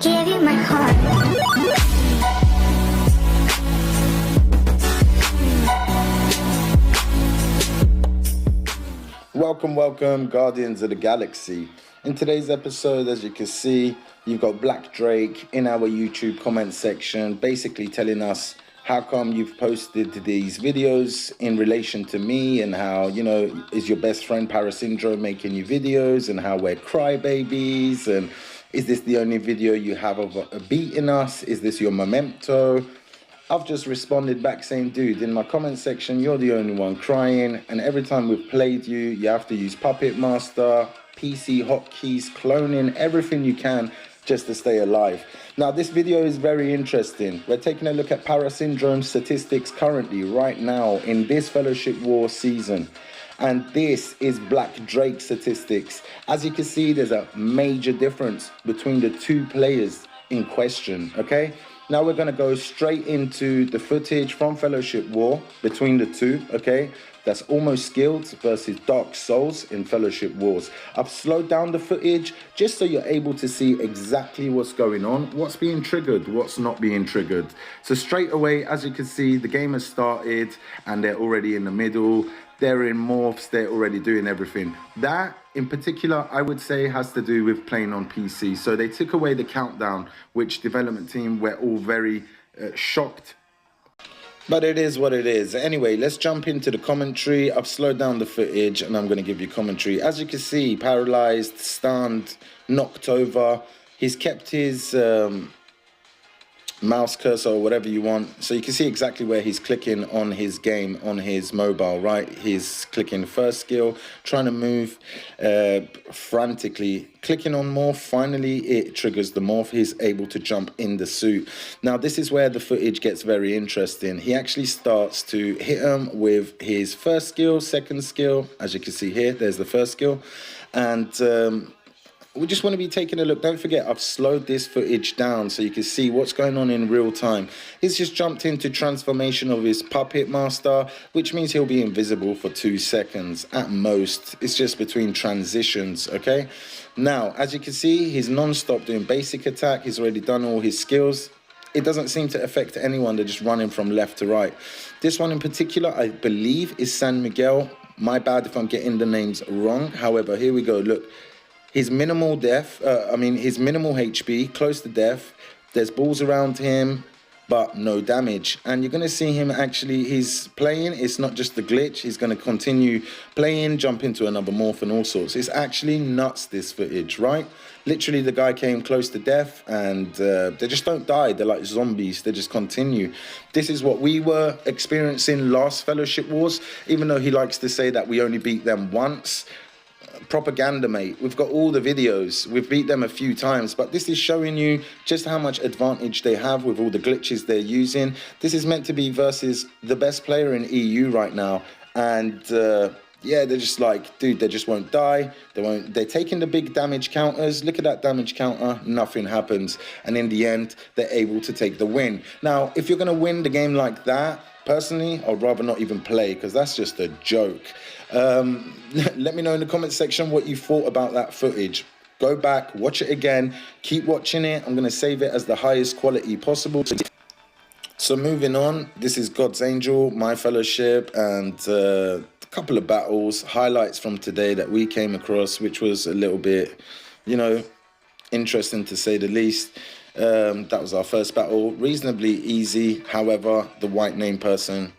give you my heart. Welcome, Guardians of the Galaxy. In today's episode, as you can see, you've got BlakeDrake in our YouTube comment section, basically telling us how come you've posted these videos in relation to me, and how, you know, is your best friend Parasyndrome making you videos, and how we're crybabies, and is this the only video you have of beating us? Is this your memento? I've just responded back saying, dude, in my comment section, you're the only one crying, and every time we've played you, you have to use Puppet Master, PC hotkeys, cloning, everything you can just to stay alive. Now, this video is very interesting. We're taking a look at Parasyndrome statistics currently, right now, in this Fellowship War season. And this is BlakeDrake statistics. As you can see, there's a major difference between the two players in question, okay? Now we're going to go straight into the footage from Fellowship War between the two, okay? That's Almost Skilled versus Dark Souls in Fellowship Wars. I've slowed down the footage just so you're able to see exactly what's going on, what's being triggered, what's not being triggered. So straight away, as you can see, the game has started and they're already in the middle. They're in morphs, they're already doing everything. That, in particular, I would say has to do with playing on PC. So they took away the countdown, which development team were all very shocked. But it is what it is. Anyway, let's jump into the commentary. I've slowed down the footage and I'm going to give you commentary. As you can see, paralyzed, stunned, knocked over. He's kept his mouse cursor or whatever you want, so you can see exactly where he's clicking on his game, on his mobile, right? He's clicking first skill, trying to move frantically, clicking on morph. Finally it triggers the morph. He's able to jump in the suit. Now this is where the footage gets very interesting. He actually starts to hit him with his first skill, second skill. As you can see here, there's the first skill, and we just want to be taking a look. Don't forget, I've slowed this footage down so you can see what's going on in real time. He's just jumped into transformation of his Puppet Master, which means he'll be invisible for 2 seconds at most. It's just between transitions, okay? Now, as you can see, he's non-stop doing basic attack. He's already done all his skills. It doesn't seem to affect anyone. They're just running from left to right. This one in particular, I believe, is San Miguel. My bad if I'm getting the names wrong. However, here we go. Look. His minimal his minimal HP, close to death. There's balls around him, but no damage. And you're gonna see him actually, he's playing, it's not just the glitch, he's gonna continue playing, jump into another morph and all sorts. It's actually nuts, this footage, right? Literally the guy came close to death and they just don't die, they're like zombies, they just continue. This is what we were experiencing last Fellowship Wars, even though he likes to say that we only beat them once. Propaganda, mate. We've got all the videos. We've beat them a few times, but this is showing you just how much advantage they have with all the glitches they're using. This is meant to be versus the best player in EU right now, and yeah, they're just like, dude, they just won't die. They're taking the big damage counters. Look at that damage counter. Nothing happens, and in the end, they're able to take the win. Now, if you're gonna win the game like that, personally, I'd rather not even play, because that's just a joke. Let me know in the comment section what you thought about that footage. Go back, watch it again, keep watching it. I'm going to save it as the highest quality possible. So moving on, this is God's Angel, my fellowship, and a couple of battles, highlights from today that we came across, which was a little bit, you know, interesting to say the least. That was our first battle, reasonably easy. However, the white name person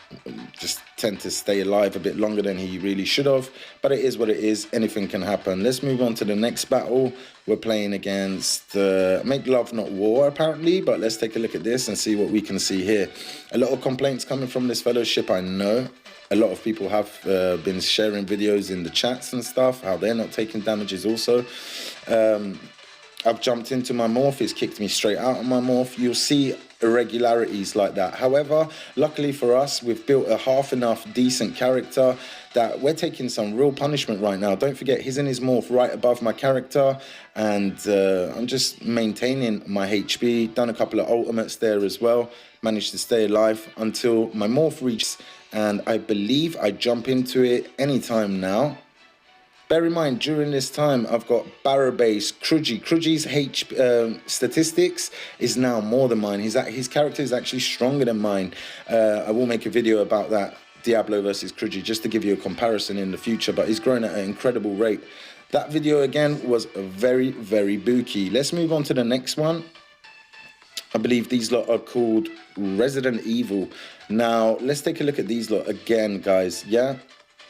just tend to stay alive a bit longer than he really should have, but it is what it is. Anything can happen. Let's move on to the next battle. We're playing against Make Love Not War, apparently, but let's take a look at this and see what we can see here. A lot of complaints coming from this fellowship, I know. A lot of people have been sharing videos in the chats and stuff, how they're not taking damages also. I've jumped into my morph, it's kicked me straight out of my morph. You'll see irregularities like that. However, luckily for us, we've built a half enough decent character that we're taking some real punishment right now. Don't forget, he's in his morph right above my character, and I'm just maintaining my HP. Done a couple of ultimates there as well. Managed to stay alive until my morph reaches, and I believe I jump into it anytime now. Bear in mind, during this time, I've got Barra Base, Krudgy. Krudgy's statistics is now more than mine. His character is actually stronger than mine. I will make a video about that, Diablo versus Krudgy, just to give you a comparison in the future, but he's growing at an incredible rate. That video, again, was very, very booky. Let's move on to the next one. I believe these lot are called Resident Evil. Now, let's take a look at these lot again, guys, yeah?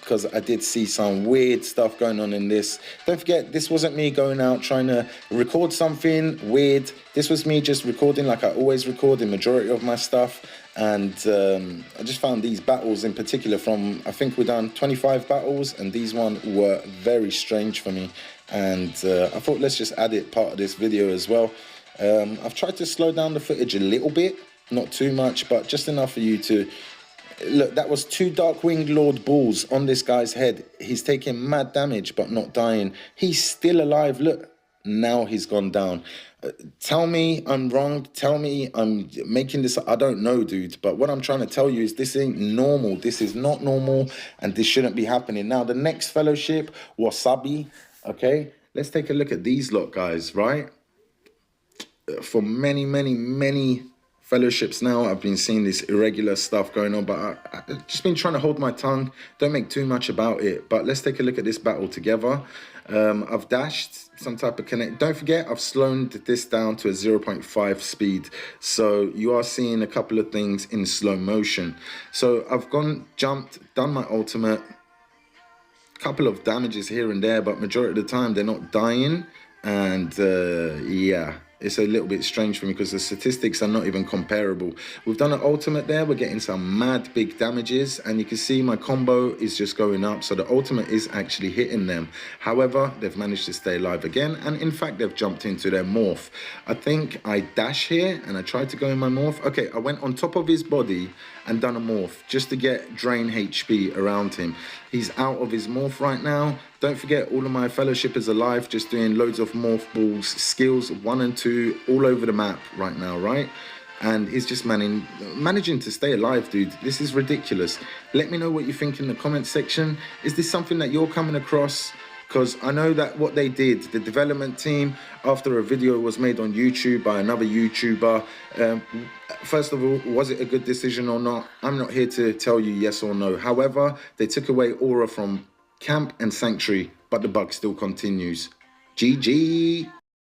Because I did see some weird stuff going on in this. Don't forget, this wasn't me going out trying to record something weird. This was me just recording like I always record the majority of my stuff. And I just found these battles in particular from, I think we've done 25 battles, and these ones were very strange for me. And I thought, let's just add it part of this video as well. I've tried to slow down the footage a little bit, not too much, but just enough for you to look. That was 2 Dark-Winged Lord balls on this guy's head. He's taking mad damage but not dying. He's still alive. Look, now he's gone down. Tell me I'm wrong, tell me I'm making this, I don't know, dude, but what I'm trying to tell you is this ain't normal. This is not normal, and this shouldn't be happening. Now the next fellowship, Wasabi. Okay, let's take a look at these lot, guys. Right, for many fellowships now, I've been seeing this irregular stuff going on, but I've just been trying to hold my tongue, don't make too much about it. But let's take a look at this battle together. I've dashed some type of connect. Don't forget, I've slowed this down to a 0.5 speed, so you are seeing a couple of things in slow motion. So I've jumped, done my ultimate, couple of damages here and there, but majority of the time they're not dying. And yeah, it's a little bit strange for me because the statistics are not even comparable. We've done an ultimate there, we're getting some mad big damages, and you can see my combo is just going up, so the ultimate is actually hitting them. However, they've managed to stay alive again, and in fact they've jumped into their morph. I think I dash here and I tried to go in my morph. Okay, I went on top of his body and done a morph just to get drain HP around him. He's out of his morph right now. Don't forget, all of my fellowship is alive, just doing loads of morph balls, skills 1 and 2 all over the map right now, right? And he's just managing to stay alive, dude. This is ridiculous. Let me know what you think in the comment section. Is this something that you're coming across? Because I know that what they did, the development team, after a video was made on YouTube by another YouTuber, first of all, was it a good decision or not? I'm not here to tell you yes or no. However, they took away aura from Camp and Sanctuary, but the bug still continues. GG.